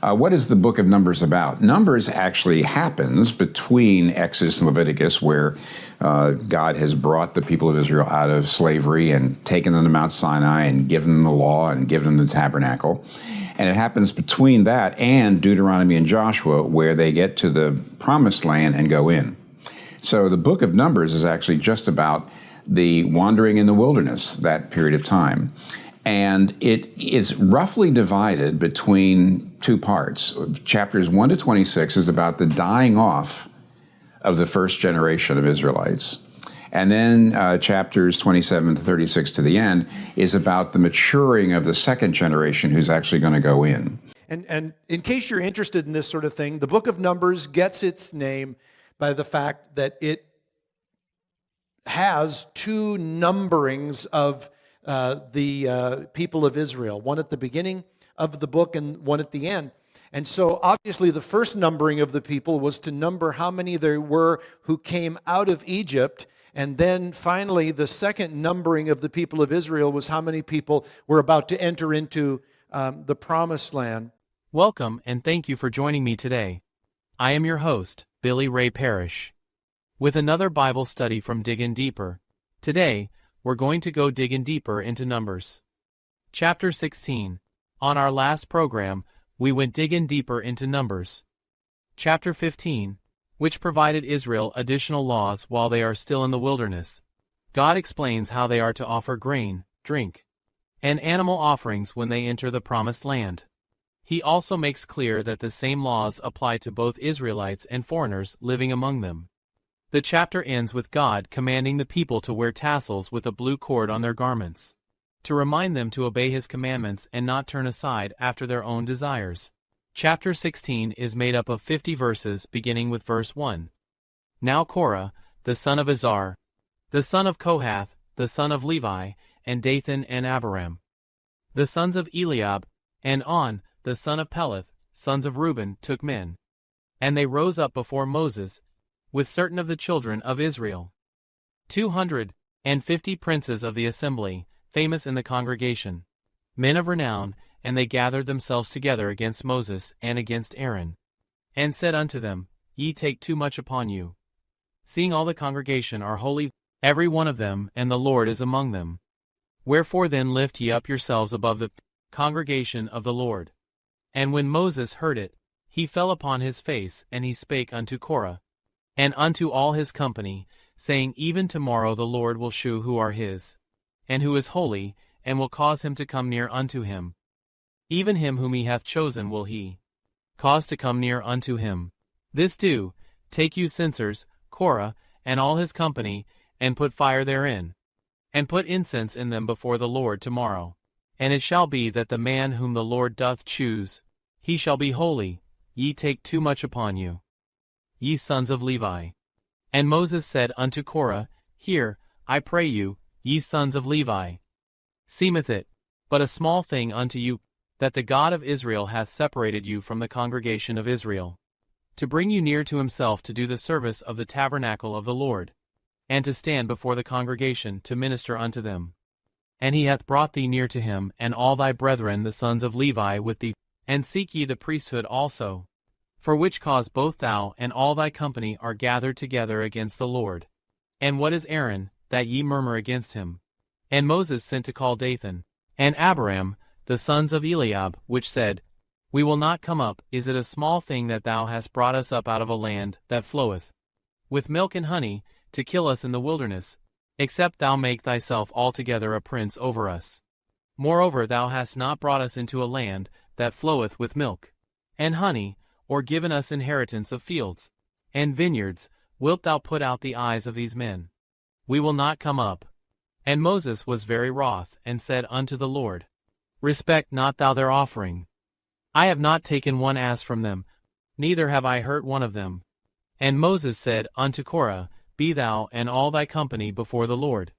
What is the book of Numbers about? Numbers actually happens between Exodus and Leviticus, where God has brought the people of Israel out of slavery and taken them to Mount Sinai and given them the law and given them the tabernacle. And it happens between that and Deuteronomy and Joshua, where they get to the promised land and go in. So the book of Numbers is actually just about the wandering in the wilderness, that period of time. And it is roughly divided between two parts. Chapters 1 to 26 is about the dying off of the first generation of Israelites. And then chapters 27 to 36 to the end is about the maturing of the second generation who's actually going to go in. And in case you're interested in this sort of thing, the book of Numbers gets its name by the fact that it has two numberings of the people of Israel, one at the beginning of the book and one at the end. And so obviously the first numbering of the people was to number how many there were who came out of Egypt. And then finally the second numbering of the people of Israel was how many people were about to enter into the promised land. Welcome and thank you for joining me today. I am your host, Billy Ray Parrish, with another Bible study from Diggin Deeper. Today, we're going to go digging deeper into Numbers. Chapter 16. On our last program, we went digging deeper into Numbers. Chapter 15, which provided Israel additional laws while they are still in the wilderness. God explains how they are to offer grain, drink, and animal offerings when they enter the promised land. He also makes clear that the same laws apply to both Israelites and foreigners living among them. The chapter ends with God commanding the people to wear tassels with a blue cord on their garments, to remind them to obey His commandments and not turn aside after their own desires. Chapter 16 is made up of 50 verses beginning with verse 1. Now Korah, the son of Izhar, the son of Kohath, the son of Levi, and Dathan and Abiram, the sons of Eliab, and On, the son of Peleth, sons of Reuben, took men. And they rose up before Moses, with certain of the children of Israel, 250 princes of the assembly, famous in the congregation, men of renown, and they gathered themselves together against Moses and against Aaron, and said unto them, Ye take too much upon you, seeing all the congregation are holy, every one of them, and the Lord is among them. Wherefore then lift ye up yourselves above the congregation of the Lord. And when Moses heard it, he fell upon his face, and he spake unto Korah, and unto all his company, saying, Even tomorrow the Lord will shew who are his, and who is holy, and will cause him to come near unto him. Even him whom he hath chosen will he cause to come near unto him. This do, take you censers, Korah, and all his company, and put fire therein, and put incense in them before the Lord tomorrow. And it shall be that the man whom the Lord doth choose, he shall be holy. Ye take too much upon you, ye sons of Levi. And Moses said unto Korah, Hear, I pray you, ye sons of Levi. Seemeth it but a small thing unto you, that the God of Israel hath separated you from the congregation of Israel, to bring you near to himself to do the service of the tabernacle of the Lord, and to stand before the congregation to minister unto them. And he hath brought thee near to him, and all thy brethren the sons of Levi with thee, and seek ye the priesthood also. For which cause both thou and all thy company are gathered together against the Lord. And what is Aaron, that ye murmur against him? And Moses sent to call Dathan and Abiram, the sons of Eliab, which said, We will not come up. Is it a small thing that thou hast brought us up out of a land that floweth with milk and honey, to kill us in the wilderness, except thou make thyself altogether a prince over us? Moreover, thou hast not brought us into a land that floweth with milk and honey, or given us inheritance of fields and vineyards. Wilt thou put out the eyes of these men? We will not come up. And Moses was very wroth, and said unto the Lord, Respect not thou their offering. I have not taken one ass from them, neither have I hurt one of them. And Moses said unto Korah, Be thou and all thy company before the Lord,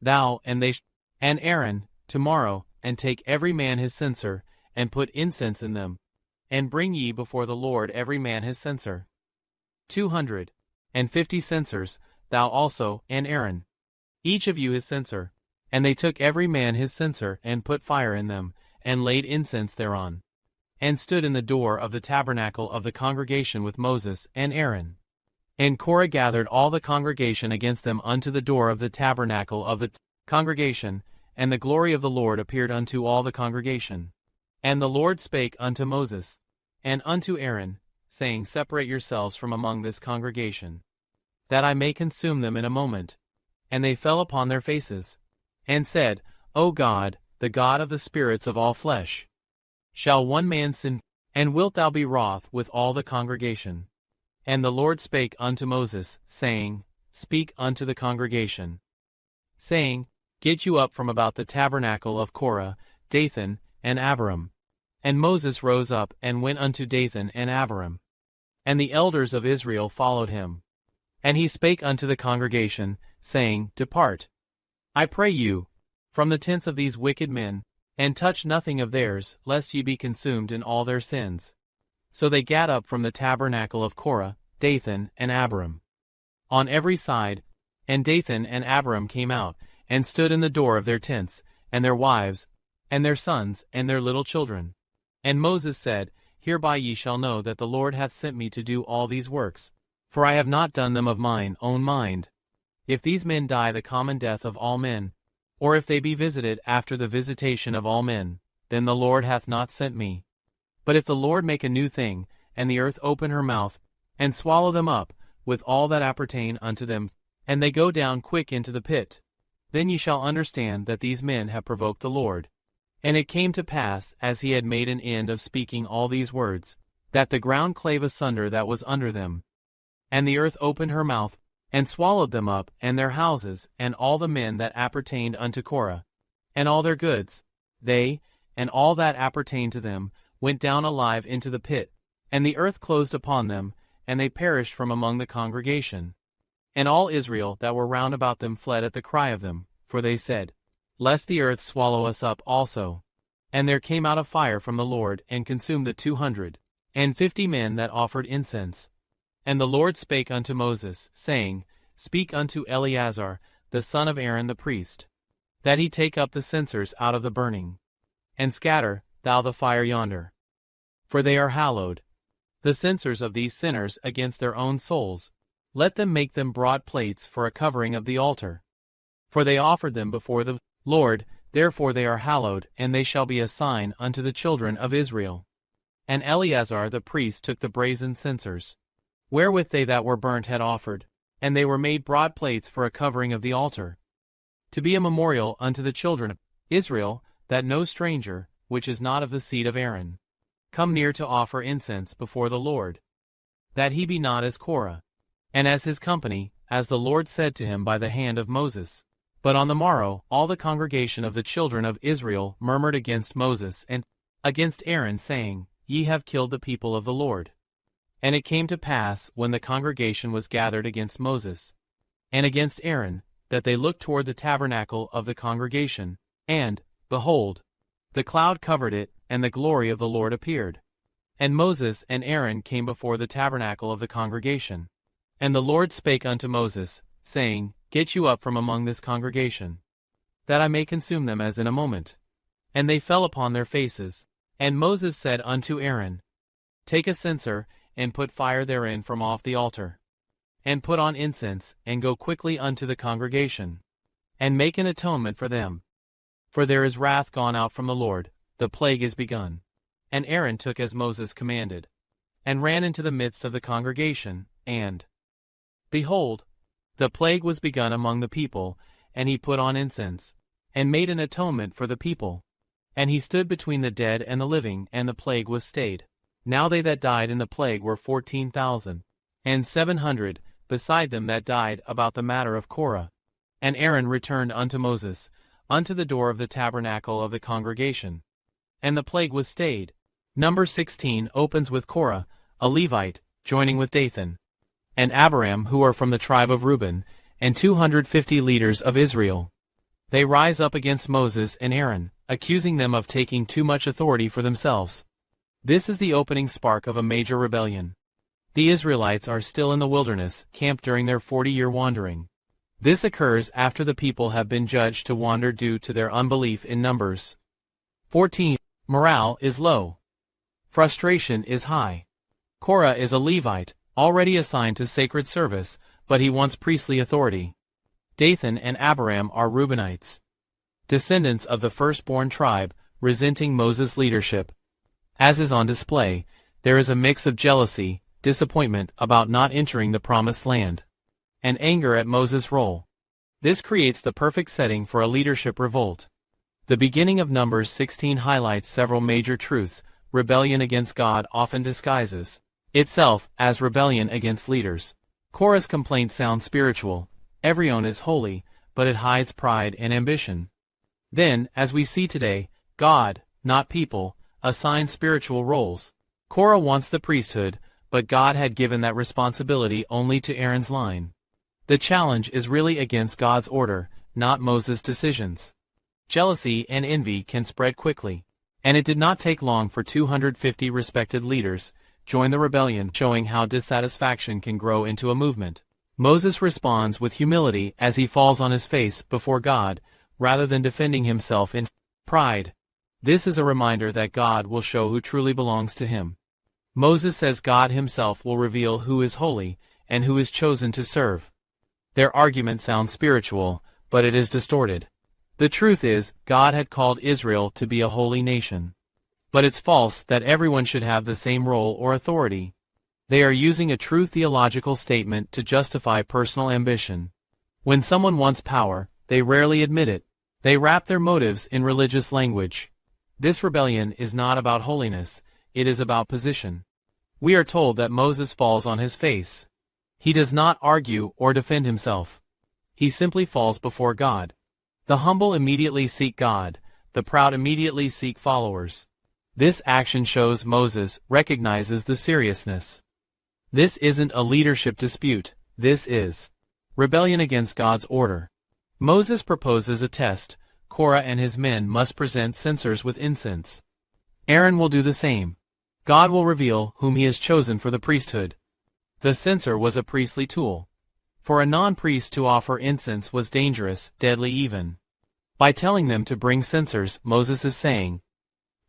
thou and they and Aaron, tomorrow, and take every man his censer, and put incense in them, and bring ye before the Lord every man his censer. 250 censers, thou also, and Aaron, each of you his censer. And they took every man his censer, and put fire in them, and laid incense thereon. and stood in the door of the tabernacle of the congregation with Moses and Aaron. And Korah gathered all the congregation against them unto the door of the tabernacle of the congregation, and the glory of the Lord appeared unto all the congregation. And the Lord spake unto Moses, and unto Aaron, saying, Separate yourselves from among this congregation, that I may consume them in a moment. And they fell upon their faces, and said, O God, the God of the spirits of all flesh, shall one man sin, and wilt thou be wroth with all the congregation? And the Lord spake unto Moses, saying, Speak unto the congregation, saying, Get you up from about the tabernacle of Korah, Dathan and Abiram. And Moses rose up and went unto Dathan and Abiram. And the elders of Israel followed him. And he spake unto the congregation, saying, Depart, I pray you, from the tents of these wicked men, and touch nothing of theirs, lest ye be consumed in all their sins. So they gat up from the tabernacle of Korah, Dathan and Abiram, on every side, and Dathan and Abiram came out, and stood in the door of their tents, and their wives, and their sons, and their little children. And Moses said, Hereby ye shall know that the Lord hath sent me to do all these works, for I have not done them of mine own mind. If these men die the common death of all men, or if they be visited after the visitation of all men, then the Lord hath not sent me. But if the Lord make a new thing, and the earth open her mouth, and swallow them up, with all that appertain unto them, and they go down quick into the pit, then ye shall understand that these men have provoked the Lord. And it came to pass, as he had made an end of speaking all these words, that the ground clave asunder that was under them. And the earth opened her mouth, and swallowed them up, and their houses, and all the men that appertained unto Korah, and all their goods. They, and all that appertained to them, went down alive into the pit, and the earth closed upon them, and they perished from among the congregation. And all Israel that were round about them fled at the cry of them, for they said, Lest the earth swallow us up also. And there came out a fire from the Lord, and consumed the 250 men that offered incense. And the Lord spake unto Moses, saying, Speak unto Eleazar, the son of Aaron the priest, that he take up the censers out of the burning, and scatter thou the fire yonder. For they are hallowed, the censers of these sinners against their own souls. Let them make them broad plates for a covering of the altar. For they offered them before the Lord, therefore they are hallowed, and they shall be a sign unto the children of Israel. And Eleazar the priest took the brazen censers, wherewith they that were burnt had offered, and they were made broad plates for a covering of the altar, to be a memorial unto the children of Israel, that no stranger, which is not of the seed of Aaron, come near to offer incense before the Lord, that he be not as Korah, and as his company, as the Lord said to him by the hand of Moses. But on the morrow all the congregation of the children of Israel murmured against Moses and against Aaron, saying, Ye have killed the people of the Lord. And it came to pass, when the congregation was gathered against Moses and against Aaron, that they looked toward the tabernacle of the congregation, and, behold, the cloud covered it, and the glory of the Lord appeared. And Moses and Aaron came before the tabernacle of the congregation. And the Lord spake unto Moses, saying, Get you up from among this congregation, that I may consume them as in a moment. And they fell upon their faces. And Moses said unto Aaron, Take a censer, and put fire therein from off the altar, and put on incense, and go quickly unto the congregation, and make an atonement for them. For there is wrath gone out from the Lord, the plague is begun. And Aaron took as Moses commanded, and ran into the midst of the congregation, and, behold, the plague was begun among the people, and he put on incense, and made an atonement for the people. And he stood between the dead and the living, and the plague was stayed. Now they that died in the plague were 14,700, beside them that died about the matter of Korah. And Aaron returned unto Moses, unto the door of the tabernacle of the congregation. And the plague was stayed. Number 16 opens with Korah, a Levite, joining with Dathan and Abiram, who are from the tribe of Reuben, and 250 leaders of Israel. They rise up against Moses and Aaron, accusing them of taking too much authority for themselves. This is the opening spark of a major rebellion. The Israelites are still in the wilderness, camped during their 40-year wandering. This occurs after the people have been judged to wander due to their unbelief in Numbers 14. Morale is low. Frustration is high. Korah is a Levite, already assigned to sacred service, but he wants priestly authority. Dathan and Abiram are Reubenites, descendants of the firstborn tribe, resenting Moses' leadership. As is on display, there is a mix of jealousy, disappointment about not entering the promised land, and anger at Moses' role. This creates the perfect setting for a leadership revolt. The beginning of Numbers 16 highlights several major truths. Rebellion against God often disguises itself as rebellion against leaders. Korah's complaint sounds spiritual. Everyone is holy, but it hides pride and ambition. Then, as we see today, God, not people, assigned spiritual roles. Korah wants the priesthood, but God had given that responsibility only to Aaron's line. The challenge is really against God's order, not Moses' decisions. Jealousy and envy can spread quickly, and it did not take long for 250 respected leaders join the rebellion, showing how dissatisfaction can grow into a movement. Moses responds with humility as he falls on his face before God, rather than defending himself in pride. This is a reminder that God will show who truly belongs to him. Moses says God himself will reveal who is holy and who is chosen to serve. Their argument sounds spiritual, but it is distorted. The truth is, God had called Israel to be a holy nation. But it's false that everyone should have the same role or authority. They are using a true theological statement to justify personal ambition. When someone wants power, they rarely admit it. They wrap their motives in religious language. This rebellion is not about holiness, it is about position. We are told that Moses falls on his face. He does not argue or defend himself. He simply falls before God. The humble immediately seek God, the proud immediately seek followers. This action shows Moses recognizes the seriousness. This isn't a leadership dispute, this is rebellion against God's order. Moses proposes a test. Korah and his men must present censers with incense. Aaron will do the same. God will reveal whom he has chosen for the priesthood. The censer was a priestly tool. For a non-priest to offer incense was dangerous, deadly even. By telling them to bring censers, Moses is saying,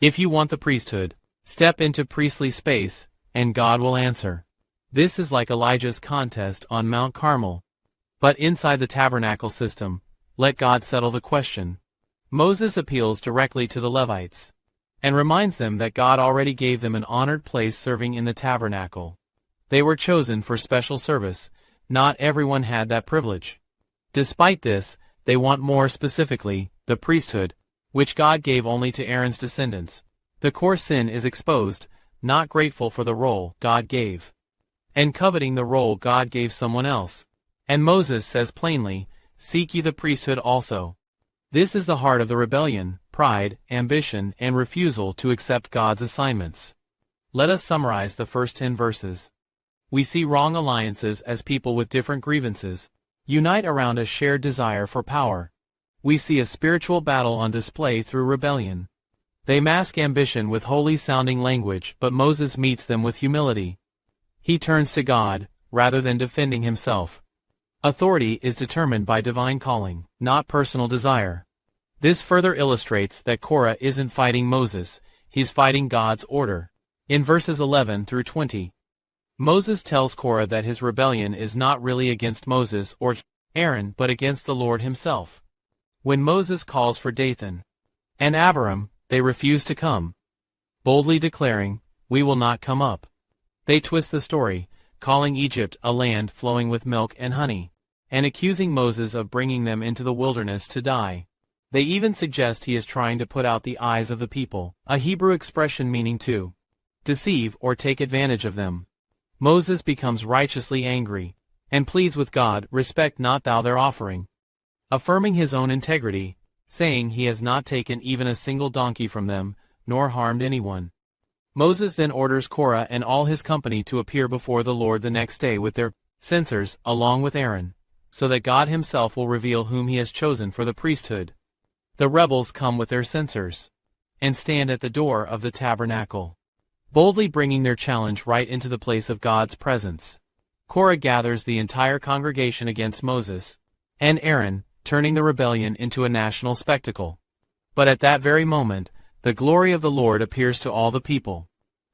if you want the priesthood, step into priestly space, and God will answer. This is like Elijah's contest on Mount Carmel. But inside the tabernacle system, let God settle the question. Moses appeals directly to the Levites, and reminds them that God already gave them an honored place serving in the tabernacle. They were chosen for special service. Not everyone had that privilege. Despite this, they want more, specifically, the priesthood, which God gave only to Aaron's descendants. The core sin is exposed, not grateful for the role God gave, and coveting the role God gave someone else. And Moses says plainly, seek ye the priesthood also. This is the heart of the rebellion, pride, ambition, and refusal to accept God's assignments. Let us summarize the first 10 verses. We see wrong alliances as people with different grievances unite around a shared desire for power. We see a spiritual battle on display through rebellion. They mask ambition with holy-sounding language, but Moses meets them with humility. He turns to God, rather than defending himself. Authority is determined by divine calling, not personal desire. This further illustrates that Korah isn't fighting Moses, he's fighting God's order. In verses 11 through 20, Moses tells Korah that his rebellion is not really against Moses or Aaron but against the Lord himself. When Moses calls for Dathan and Abiram, they refuse to come, boldly declaring, we will not come up. They twist the story, calling Egypt a land flowing with milk and honey, and accusing Moses of bringing them into the wilderness to die. They even suggest he is trying to put out the eyes of the people, a Hebrew expression meaning to deceive or take advantage of them. Moses becomes righteously angry, and pleads with God, respect not thou their offering, affirming his own integrity, saying he has not taken even a single donkey from them, nor harmed anyone. Moses then orders Korah and all his company to appear before the Lord the next day with their censers, along with Aaron, so that God himself will reveal whom he has chosen for the priesthood. The rebels come with their censers, and stand at the door of the tabernacle, boldly bringing their challenge right into the place of God's presence. Korah gathers the entire congregation against Moses and Aaron, turning the rebellion into a national spectacle. But at that very moment, the glory of the Lord appears to all the people,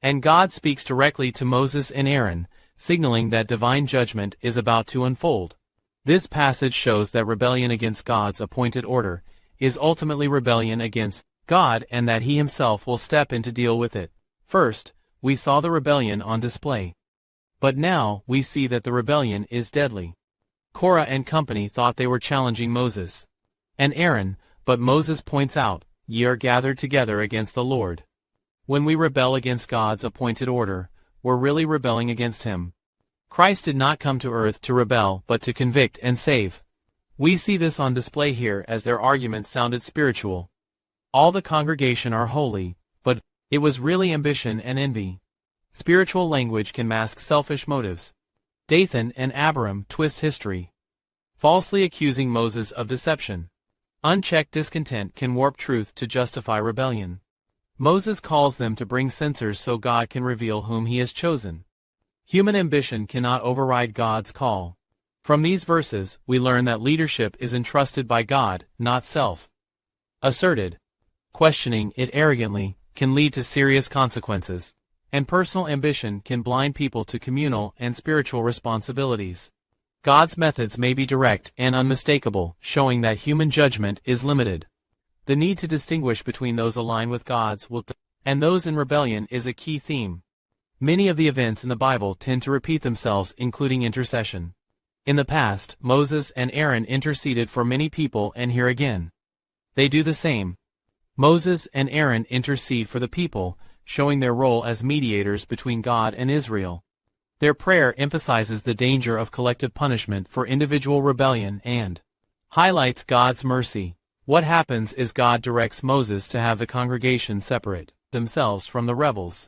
And God speaks directly to Moses and Aaron, signaling that divine judgment is about to unfold. This passage shows that rebellion against God's appointed order is ultimately rebellion against God, and that He Himself will step in to deal with it. First, we saw the rebellion on display. But now we see that the rebellion is deadly. Korah and company thought they were challenging Moses and Aaron, but Moses points out, "Ye are gathered together against the Lord." When we rebel against God's appointed order, we're really rebelling against Him. Christ did not come to earth to rebel but to convict and save. We see this on display here as their arguments sounded spiritual. All the congregation are holy, but it was really ambition and envy. Spiritual language can mask selfish motives. Dathan and Abiram twist history, falsely accusing Moses of deception. Unchecked discontent can warp truth to justify rebellion. Moses calls them to bring censers so God can reveal whom He has chosen. Human ambition cannot override God's call. From these verses, we learn that leadership is entrusted by God, not self-asserted. Questioning it arrogantly can lead to serious consequences, and personal ambition can blind people to communal and spiritual responsibilities. God's methods may be direct and unmistakable, showing that human judgment is limited. The need to distinguish between those aligned with God's will and those in rebellion is a key theme. Many of the events in the Bible tend to repeat themselves, including intercession. In the past, Moses and Aaron interceded for many people, and here again, they do the same. Moses and Aaron intercede for the people, showing their role as mediators between God and Israel. Their prayer emphasizes the danger of collective punishment for individual rebellion and highlights God's mercy. What happens is God directs Moses to have the congregation separate themselves from the rebels,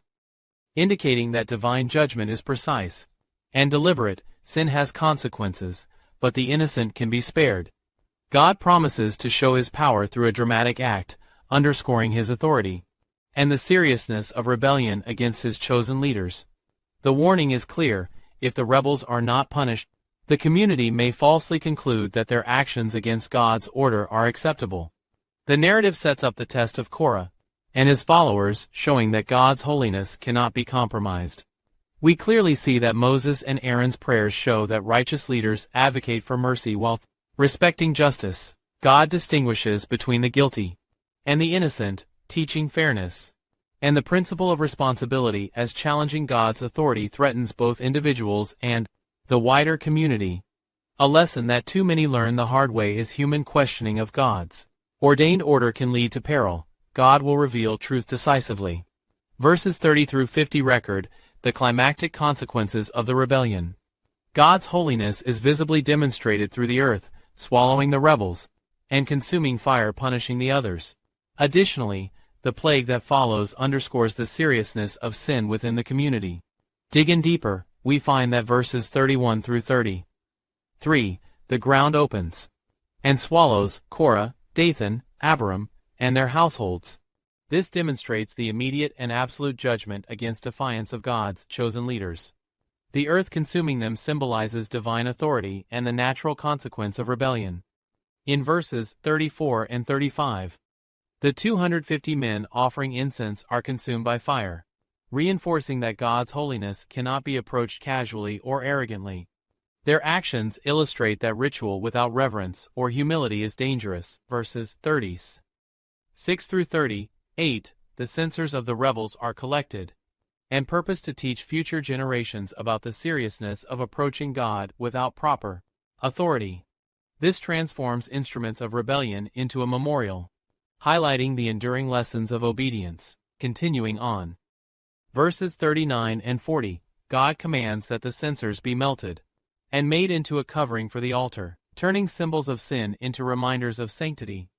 indicating that divine judgment is precise and deliberate. Sin has consequences, but the innocent can be spared. God promises to show His power through a dramatic act, underscoring His authority and the seriousness of rebellion against His chosen leaders. The warning is clear: if the rebels are not punished, the community may falsely conclude that their actions against God's order are acceptable. The narrative sets up the test of Korah and his followers, showing that God's holiness cannot be compromised. We clearly see that Moses and Aaron's prayers show that righteous leaders advocate for mercy while respecting justice. God distinguishes between the guilty and the innocent, teaching fairness. And the principle of responsibility as challenging God's authority threatens both individuals and the wider community. A lesson that too many learn the hard way is human questioning of God's ordained order can lead to peril. God will reveal truth decisively. Verses 30 through 50 record the climactic consequences of the rebellion. God's holiness is visibly demonstrated through the earth, swallowing the rebels, and consuming fire punishing the others. Additionally, the plague that follows underscores the seriousness of sin within the community. Diggin Deeper, we find that verses 31 through 33, the ground opens and swallows Korah, Dathan, Abiram, and their households. This demonstrates the immediate and absolute judgment against defiance of God's chosen leaders. The earth consuming them symbolizes divine authority and the natural consequence of rebellion. In verses 34 and 35, the 250 men offering incense are consumed by fire, reinforcing that God's holiness cannot be approached casually or arrogantly. Their actions illustrate that ritual without reverence or humility is dangerous. Verses 36 through 38, the censers of the rebels are collected, and purpose to teach future generations about the seriousness of approaching God without proper authority. This transforms instruments of rebellion into a memorial, highlighting the enduring lessons of obedience. Continuing on. Verses 39 and 40, God commands that the censers be melted and made into a covering for the altar, turning symbols of sin into reminders of sanctity.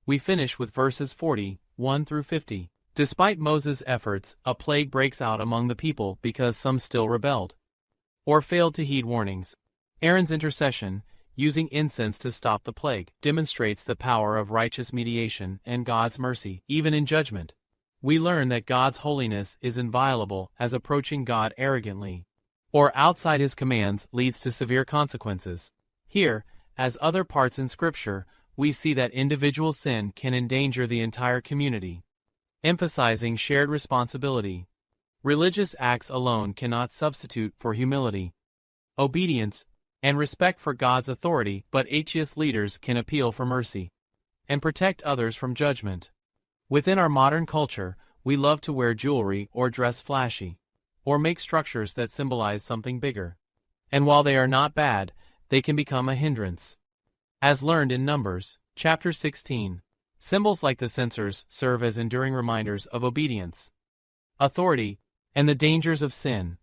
We finish with verses 41 through 50. Despite Moses' efforts, a plague breaks out among the people because some still rebelled or failed to heed warnings. Aaron's intercession, using incense to stop the plague, demonstrates the power of righteous mediation and God's mercy, even in judgment. We learn that God's holiness is inviolable, as approaching God arrogantly or outside His commands leads to severe consequences. Here, as other parts in Scripture, we see that individual sin can endanger the entire community, emphasizing shared responsibility. Religious acts alone cannot substitute for humility, obedience, and respect for God's authority, but atheist leaders can appeal for mercy and protect others from judgment. Within our modern culture, we love to wear jewelry or dress flashy, or make structures that symbolize something bigger. And while they are not bad, they can become a hindrance. As learned in Numbers, chapter 16, symbols like the censers serve as enduring reminders of obedience, authority, and the dangers of sin.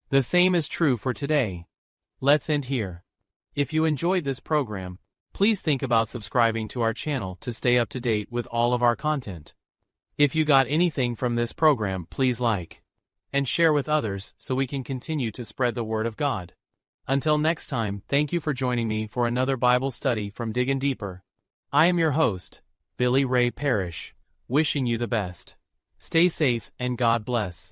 The same is true for today. Let's end here. If you enjoyed this program, please think about subscribing to our channel to stay up to date with all of our content. If you got anything from this program, please like and share with others so we can continue to spread the Word of God. Until next time, thank you for joining me for another Bible study from Diggin Deeper. I am your host, Billy Ray Parrish, wishing you the best. Stay safe and God bless.